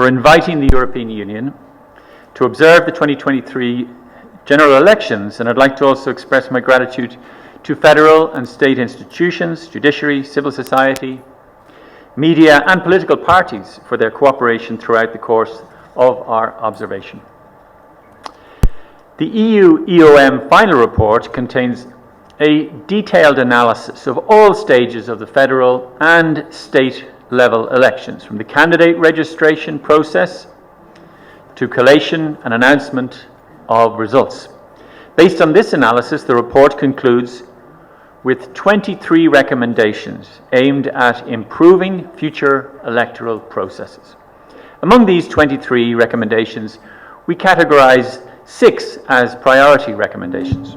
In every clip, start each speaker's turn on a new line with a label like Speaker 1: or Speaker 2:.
Speaker 1: for inviting the European Union to observe the 2023 general elections, and I'd like to also express my gratitude to federal and state institutions, judiciary, civil society, media and political parties for their cooperation throughout the course of our observation. The EU EOM final report contains a detailed analysis of all stages of the federal and state level elections, from the candidate registration process to collation and announcement of results. Based on this analysis, the report concludes with 23 recommendations aimed at improving future electoral processes. Among these 23 recommendations, we categorize 6 as priority recommendations.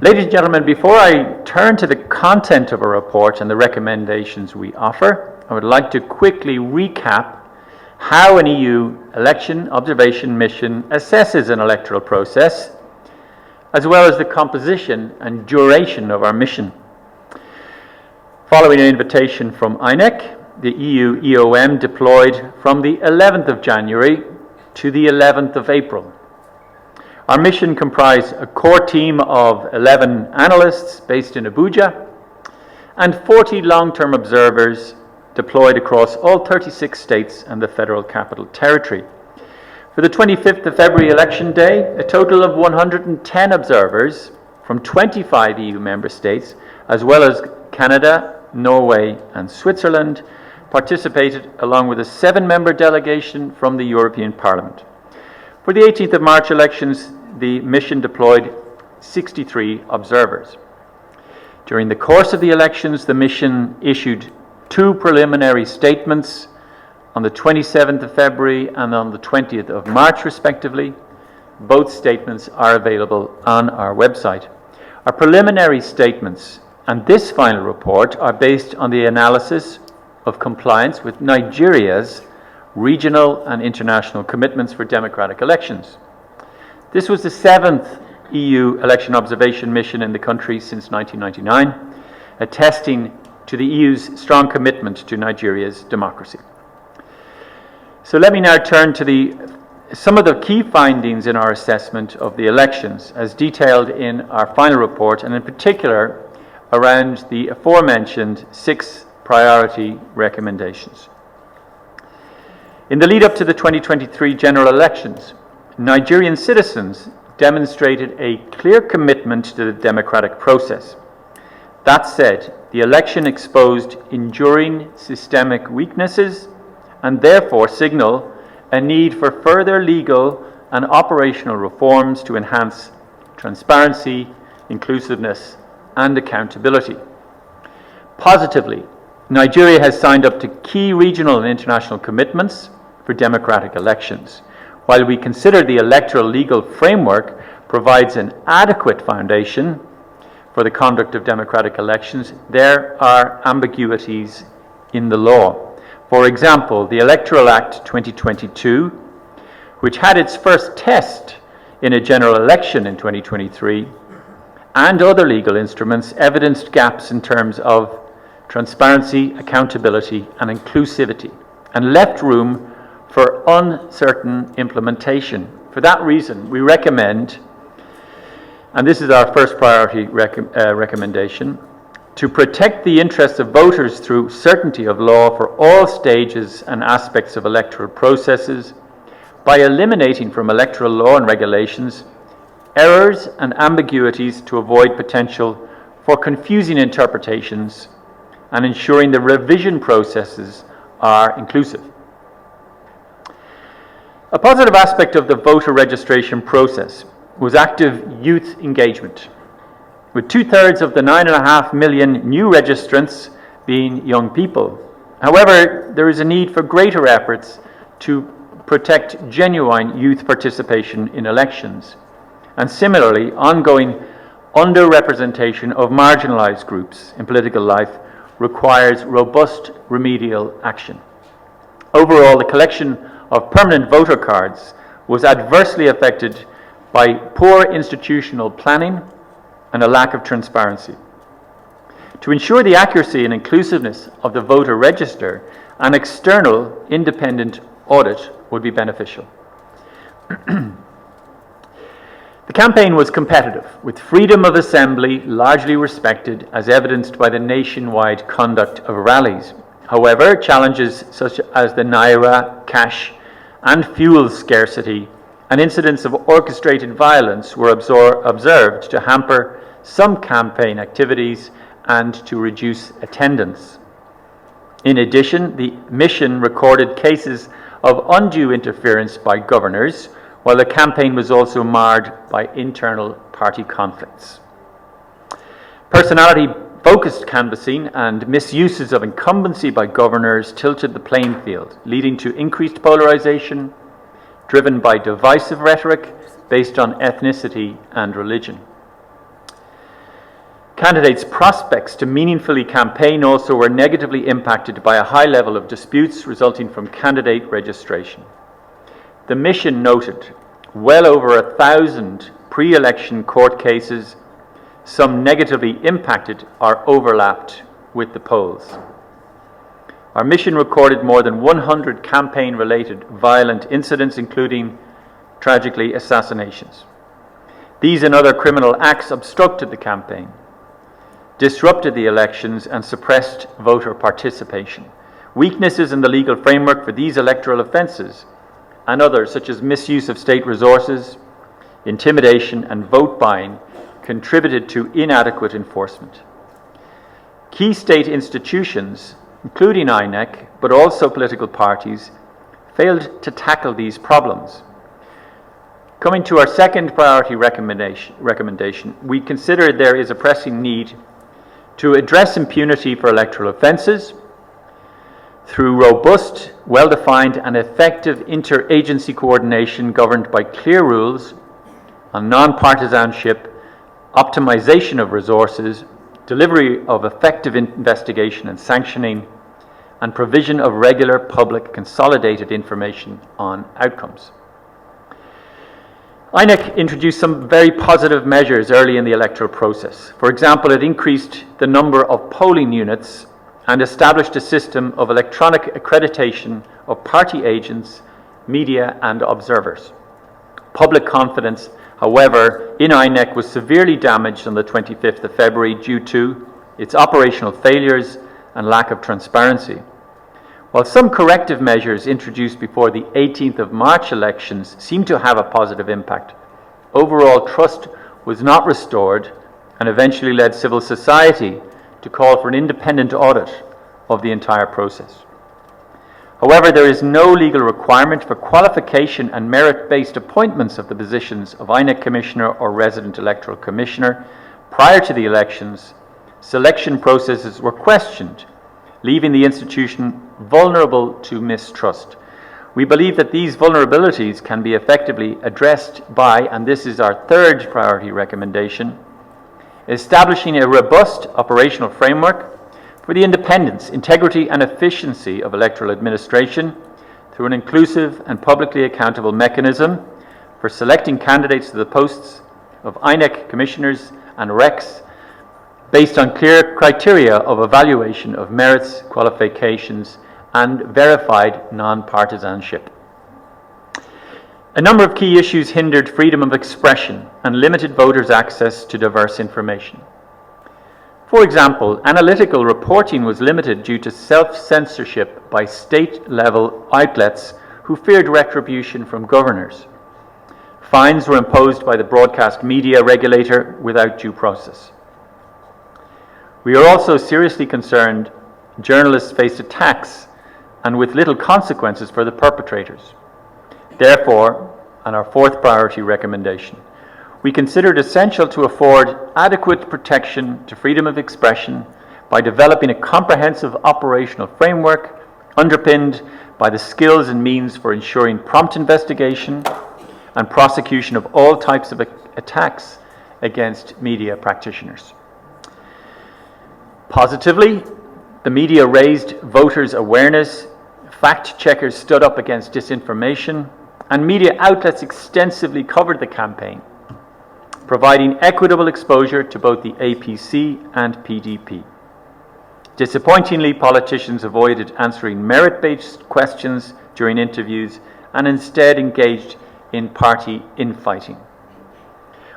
Speaker 1: Ladies and gentlemen, before I turn to the content of our report and the recommendations we offer, I would like to quickly recap how an EU election observation mission assesses an electoral process, as well as the composition and duration of our mission. Following an invitation from INEC, the EU EOM deployed from the 11th of January to the 11th of April. Our mission comprised a core team of 11 analysts based in Abuja and 40 long-term observers deployed across all 36 states and the Federal Capital Territory. For the 25th of February election day, a total of 110 observers from 25 EU member states, as well as Canada, Norway and Switzerland, participated along with a 7-member delegation from the European Parliament. For the 18th of March elections, the mission deployed 63 observers. During the course of the elections, the mission issued 2 preliminary statements on the 27th of February and on the 20th of March, respectively. Both statements are available on our website. Our preliminary statements and this final report are based on the analysis of compliance with Nigeria's regional and international commitments for democratic elections. This was the 7th EU election observation mission in the country since 1999, attesting to the EU's strong commitment to Nigeria's democracy. So let me now turn to some of the key findings in our assessment of the elections, as detailed in our final report, and in particular around the aforementioned 6 priority recommendations. In the lead up to the 2023 general elections, Nigerian citizens demonstrated a clear commitment to the democratic process. That said, the election exposed enduring systemic weaknesses and therefore signal a need for further legal and operational reforms to enhance transparency, inclusiveness, and accountability. Positively, Nigeria has signed up to key regional and international commitments for democratic elections. While we consider the electoral legal framework provides an adequate foundation for the conduct of democratic elections, there are ambiguities in the law. For example, the Electoral Act 2022, which had its first test in a general election in 2023, and other legal instruments evidenced gaps in terms of transparency, accountability, and inclusivity, and left room for uncertain implementation. For that reason, we recommend, and this is our first priority recommendation, to protect the interests of voters through certainty of law for all stages and aspects of electoral processes by eliminating from electoral law and regulations errors and ambiguities to avoid potential for confusing interpretations and ensuring the revision processes are inclusive. A positive aspect of the voter registration process was active youth engagement, with 2/3 of the 9.5 million new registrants being young people. However, there is a need for greater efforts to protect genuine youth participation in elections, and similarly, ongoing underrepresentation of marginalized groups in political life requires robust remedial action. Overall, the collection of permanent voter cards was adversely affected by poor institutional planning and a lack of transparency. To ensure the accuracy and inclusiveness of the voter register An external, independent audit would be beneficial. The campaign was competitive, with freedom of assembly largely respected, as evidenced by the nationwide conduct of rallies. However, challenges such as the naira, cash, and fuel scarcity and incidents of orchestrated violence were observed to hamper some campaign activities and to reduce attendance. In addition, the mission recorded cases of undue interference by governors, while the campaign was also marred by internal party conflicts. Personality-focused canvassing and misuses of incumbency by governors tilted the playing field, leading to increased polarization, driven by divisive rhetoric based on ethnicity and religion. Candidates' prospects to meaningfully campaign also were negatively impacted by a high level of disputes resulting from candidate registration. The mission noted well over 1,000 pre-election court cases, some negatively impacted or overlapped with the polls. Our mission recorded more than 100 campaign-related violent incidents, including, tragically, assassinations. These and other criminal acts obstructed the campaign, disrupted the elections, and suppressed voter participation. Weaknesses in the legal framework for these electoral offences and others, such as misuse of state resources, intimidation, and vote buying, contributed to inadequate enforcement. Key state institutions, including INEC, but also political parties, failed to tackle these problems. Coming to our second priority recommendation, we consider there is a pressing need to address impunity for electoral offences through robust, well-defined and effective interagency coordination governed by clear rules on non-partisanship, optimization of resources, delivery of effective investigation and sanctioning, and provision of regular public consolidated information on outcomes. INEC introduced some very positive measures early in the electoral process. For example, it increased the number of polling units and established a system of electronic accreditation of party agents, media, and observers. Public confidence, however, in INEC was severely damaged on the 25th of February due to its operational failures and lack of transparency. While some corrective measures introduced before the 18th of March elections seemed to have a positive impact, overall trust was not restored and eventually led civil society to call for an independent audit of the entire process. However, there is no legal requirement for qualification and merit-based appointments of the positions of INEC Commissioner or Resident Electoral Commissioner. Prior to the elections, selection processes were questioned, leaving the institution vulnerable to mistrust. We believe that these vulnerabilities can be effectively addressed by, and this is our third priority recommendation, establishing a robust operational framework for the independence, integrity, and efficiency of electoral administration through an inclusive and publicly accountable mechanism for selecting candidates to the posts of INEC commissioners and recs based on clear criteria of evaluation of merits, qualifications, and verified non-partisanship. A number of key issues hindered freedom of expression and limited voters' access to diverse information. For example, analytical reporting was limited due to self-censorship by state-level outlets who feared retribution from governors. Fines were imposed by the broadcast media regulator without due process. We are also seriously concerned journalists faced attacks and with little consequences for the perpetrators. Therefore, on our fourth priority recommendation, we consider it essential to afford adequate protection to freedom of expression by developing a comprehensive operational framework underpinned by the skills and means for ensuring prompt investigation and prosecution of all types of attacks against media practitioners. Positively, the media raised voters' awareness, fact-checkers stood up against disinformation, and media outlets extensively covered the campaign, providing equitable exposure to both the APC and PDP. Disappointingly, politicians avoided answering merit-based questions during interviews and instead engaged in party infighting.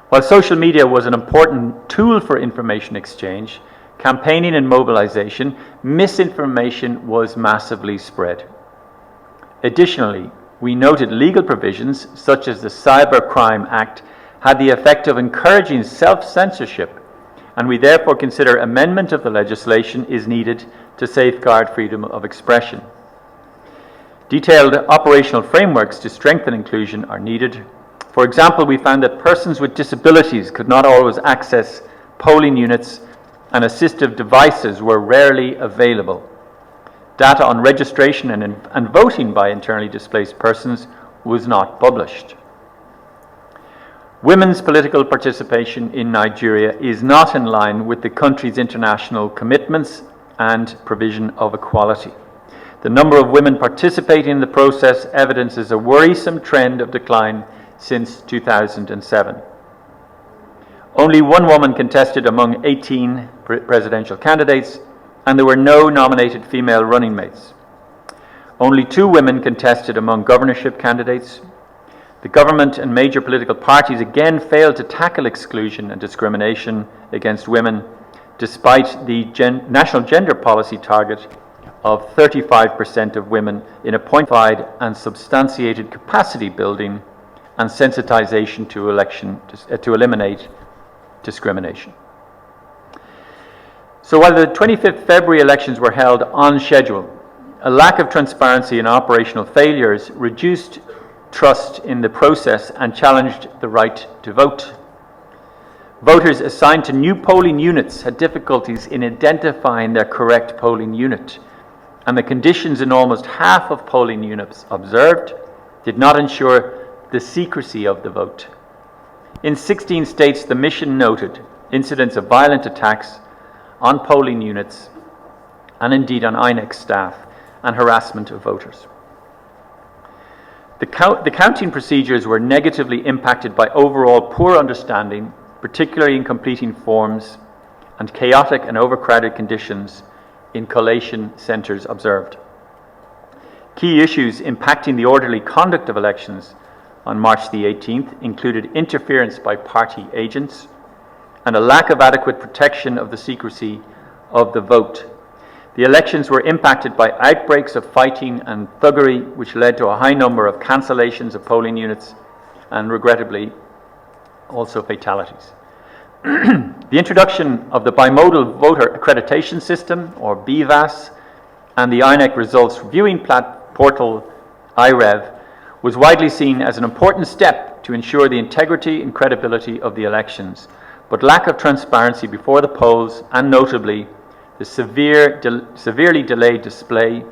Speaker 1: While social media was an important tool for information exchange, campaigning and mobilization, misinformation was massively spread. Additionally, we noted legal provisions, such as the Cybercrime Act, had the effect of encouraging self-censorship, and we therefore consider amendment of the legislation is needed to safeguard freedom of expression. Detailed operational frameworks to strengthen inclusion are needed. For example, we found that persons with disabilities could not always access polling units and assistive devices were rarely available. Data on registration and voting by internally displaced persons was not published. Women's political participation in Nigeria is not in line with the country's international commitments and provision of equality. The number of women participating in the process evidences a worrisome trend of decline since 2007. Only one woman contested among 18 presidential candidates, and there were no nominated female running mates. Only 2 women contested among governorship candidates. The government and major political parties again failed to tackle exclusion and discrimination against women, despite the national gender policy target of 35% of women in appointed and substantiated capacity building and sensitization to eliminate discrimination. So while the 25th February elections were held on schedule, a lack of transparency and operational failures reduced trust in the process and challenged the right to vote. Voters assigned to new polling units had difficulties in identifying their correct polling unit, and the conditions in almost half of polling units observed did not ensure the secrecy of the vote. In 16 states, the mission noted incidents of violent attacks on polling units and indeed on INEC staff and harassment of voters. The counting procedures were negatively impacted by overall poor understanding, particularly in completing forms, and chaotic and overcrowded conditions in collation centres observed. Key issues impacting the orderly conduct of elections on March the 18th included interference by party agents and a lack of adequate protection of the secrecy of the vote. The elections were impacted by outbreaks of fighting and thuggery, which led to a high number of cancellations of polling units and, regrettably, also fatalities. The introduction of the bimodal voter accreditation system, or BVAS, and the INEC results viewing portal IREV was widely seen as an important step to ensure the integrity and credibility of the elections, but lack of transparency before the polls, and notably the severely delayed display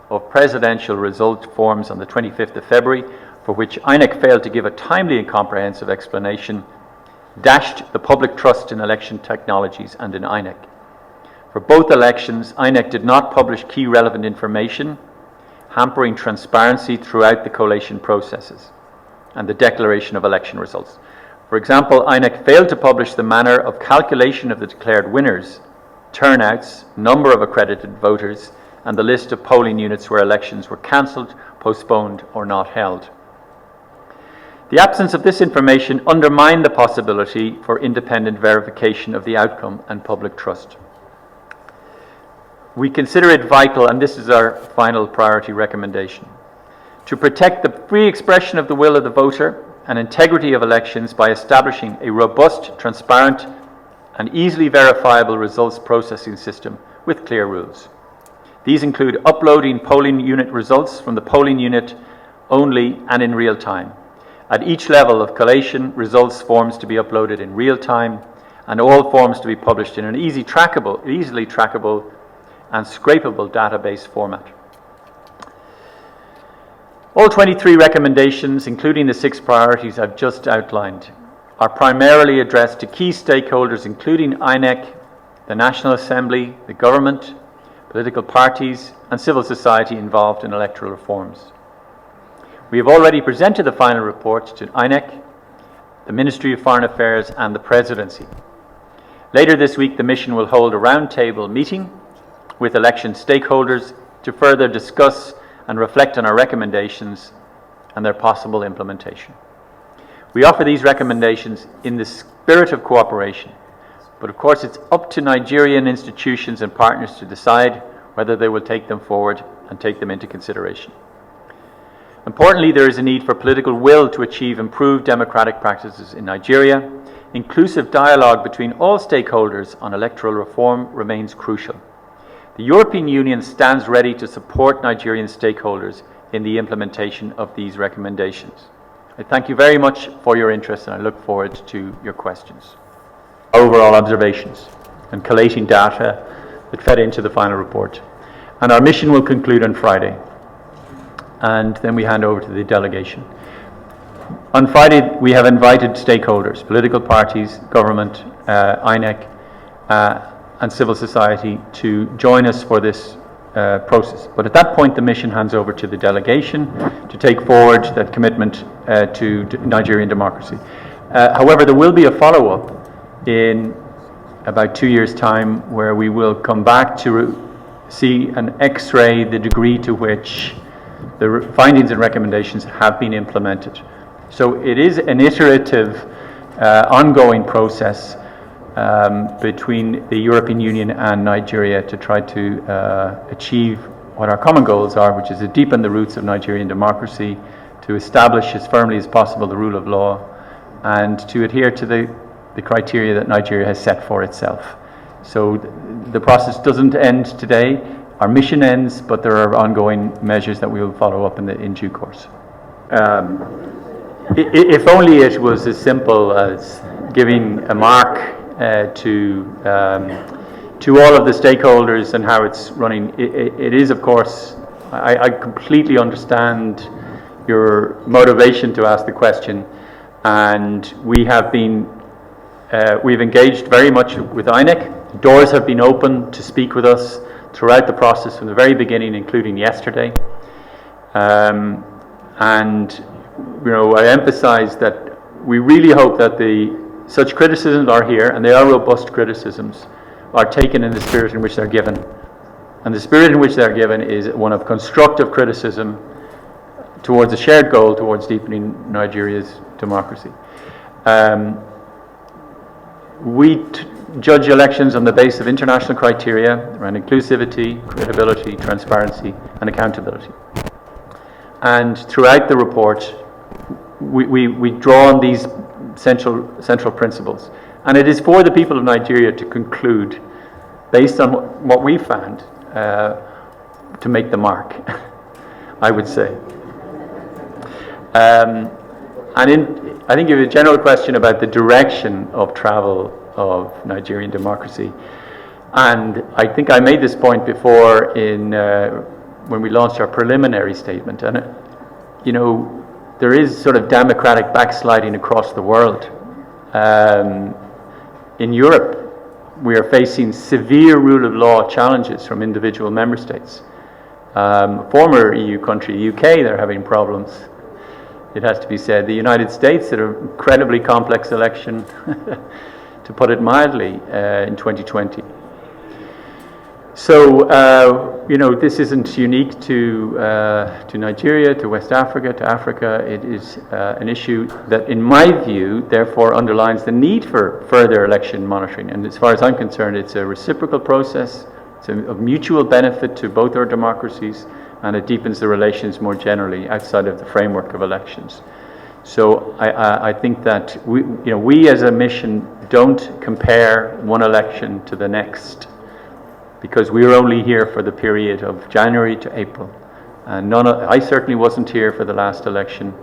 Speaker 1: of presidential result forms on the 25th of February, for which INEC failed to give a timely and comprehensive explanation, dashed the public trust in election technologies and in INEC. For both elections, INEC did not publish key relevant information, hampering transparency throughout the collation processes and the declaration of election results. For example, INEC failed to publish the manner of calculation of the declared winners, turnouts, number of accredited voters, and the list of polling units where elections were cancelled, postponed, or not held. The absence of this information undermined the possibility for independent verification of the outcome and public trust. We consider it vital, and this is our final priority recommendation, to protect the free expression of the will of the voter and integrity of elections by establishing a robust, transparent, and easily verifiable results processing system with clear rules. These include uploading polling unit results from the polling unit only and in real time. At each level of collation, results forms to be uploaded in real time, and all forms to be published in an easily trackable and scrapable database format. All 23 recommendations, including the 6 priorities I've just outlined, are primarily addressed to key stakeholders, including INEC, the National Assembly, the government, political parties, and civil society involved in electoral reforms. We have already presented the final report to INEC, the Ministry of Foreign Affairs, and the Presidency. Later this week, the mission will hold a roundtable meeting with election stakeholders to further discuss and reflect on our recommendations and their possible implementation. We offer these recommendations in the spirit of cooperation, but of course it's up to Nigerian institutions and partners to decide whether they will take them forward and take them into consideration. Importantly, there is a need for political will to achieve improved democratic practices in Nigeria. Inclusive dialogue between all stakeholders on electoral reform remains crucial. The European Union stands ready to support Nigerian stakeholders in the implementation of these recommendations. I thank you very much for your interest, and I look forward to your questions. Overall observations and collating data that fed into the final report. And our mission will conclude on Friday, and then we hand over to the delegation. On Friday, we have invited stakeholders, political parties, government, INEC, and civil society to join us for this process. But at that point, the mission hands over to the delegation to take forward that commitment to Nigerian democracy. However, there will be a follow-up in about 2 years' time where we will come back to see and x-ray the degree to which the findings and recommendations have been implemented. So it is an iterative, ongoing process between the European Union and Nigeria to try to achieve what our common goals are, which is to deepen the roots of Nigerian democracy, to establish as firmly as possible the rule of law, and to adhere to the criteria that Nigeria has set for itself. So the process doesn't end today. Our mission ends, but there are ongoing measures that we will follow up in due course. If only it was as simple as giving a mark to all of the stakeholders and how it's running. It is, of course, I completely understand your motivation to ask the question, and we've engaged very much with INEC. Doors have been open to speak with us throughout the process from the very beginning, including yesterday. And I emphasize that we really hope that such criticisms are here, and they are robust criticisms, are taken in the spirit in which they're given. And the spirit in which they're given is one of constructive criticism towards a shared goal towards deepening Nigeria's democracy. We judge elections on the basis of international criteria around inclusivity, credibility, transparency, and accountability. And throughout the report, we draw on these central principles. And it is for the people of Nigeria to conclude, based on what we found, to make the mark, I would say. I think you have a general question about the direction of travel of Nigerian democracy. And I think I made this point before when we launched our preliminary statement. And, there is sort of democratic backsliding across the world. In Europe, we are facing severe rule of law challenges from individual member states. Former EU country, UK, they're having problems. It has to be said. The United States had an incredibly complex election, to put it mildly, in 2020. So, this isn't unique to Nigeria, to West Africa, to Africa. It is an issue that, in my view, therefore underlines the need for further election monitoring. And as far as I'm concerned, it's a reciprocal process. It's of mutual benefit to both our democracies, and it deepens the relations more generally outside of the framework of elections. So I think that we as a mission don't compare one election to the next, because we were only here for the period of January to April. And I certainly wasn't here for the last election,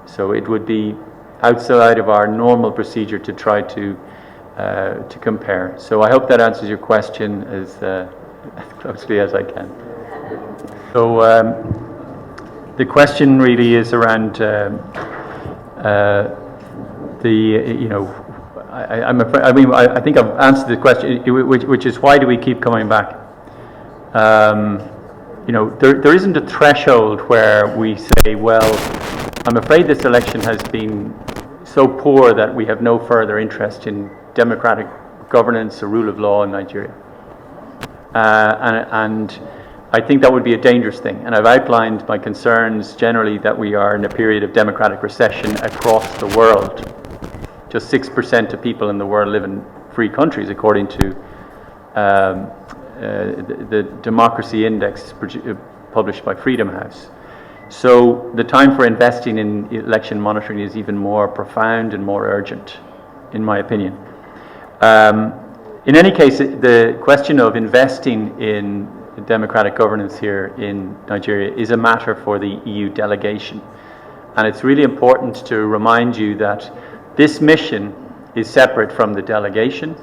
Speaker 1: so it would be outside of our normal procedure to try to compare. So I hope that answers your question as closely as I can. So the question really is around I think I've answered the question, which is why do we keep coming back? There isn't a threshold where we say, well, I'm afraid this election has been so poor that we have no further interest in democratic governance or rule of law in Nigeria. and I think that would be a dangerous thing. And I've outlined my concerns generally that we are in a period of democratic recession across the world. Just 6% of people in the world live in free countries, according to the Democracy Index published by Freedom House. So the time for investing in election monitoring is even more profound and more urgent, in my opinion. In any case, the question of investing in democratic governance here in Nigeria is a matter for the EU delegation. And it's really important to remind you that this mission is separate from the delegation,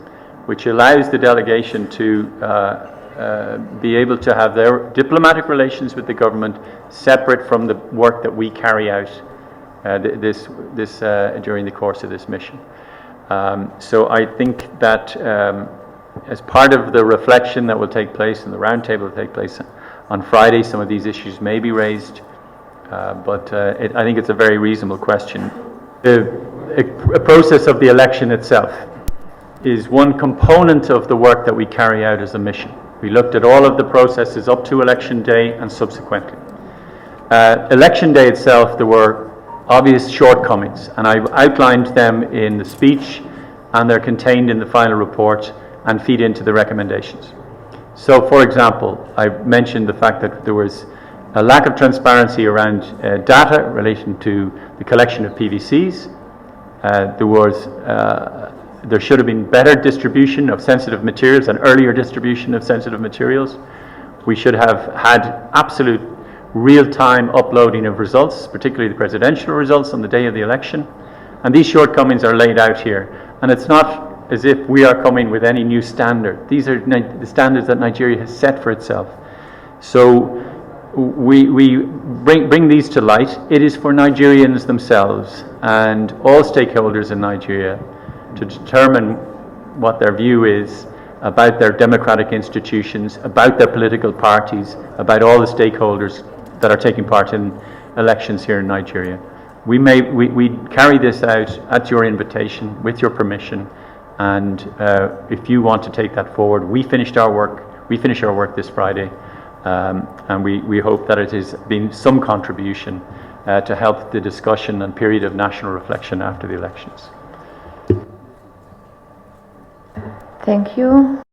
Speaker 1: which allows the delegation to be able to have their diplomatic relations with the government separate from the work that we carry out during the course of this mission. So I think that as part of the reflection that will take place and the roundtable will take place on Friday, some of these issues may be raised, but I think it's a very reasonable question. The process of the election itself is one component of the work that we carry out as a mission. We looked at all of the processes up to election day and subsequently. Election day itself, there were obvious shortcomings, and I've outlined them in the speech, and they're contained in the final report and feed into the recommendations. So, for example, I mentioned the fact that there was a lack of transparency around data in relation to the collection of PVCs. There should have been better distribution of sensitive materials and earlier distribution of sensitive materials. We should have had absolute real-time uploading of results, particularly the presidential results on the day of the election. And these shortcomings are laid out here. And it's not as if we are coming with any new standard. These are the standards that Nigeria has set for itself. So we bring these to light. It is for Nigerians themselves and all stakeholders in Nigeria to determine what their view is about their democratic institutions, about their political parties, about all the stakeholders that are taking part in elections here in Nigeria. We carry this out at your invitation, with your permission, and if you want to take that forward, we finish our work this Friday, and we hope that it has been some contribution to help the discussion and period of national reflection after the elections.
Speaker 2: Thank you.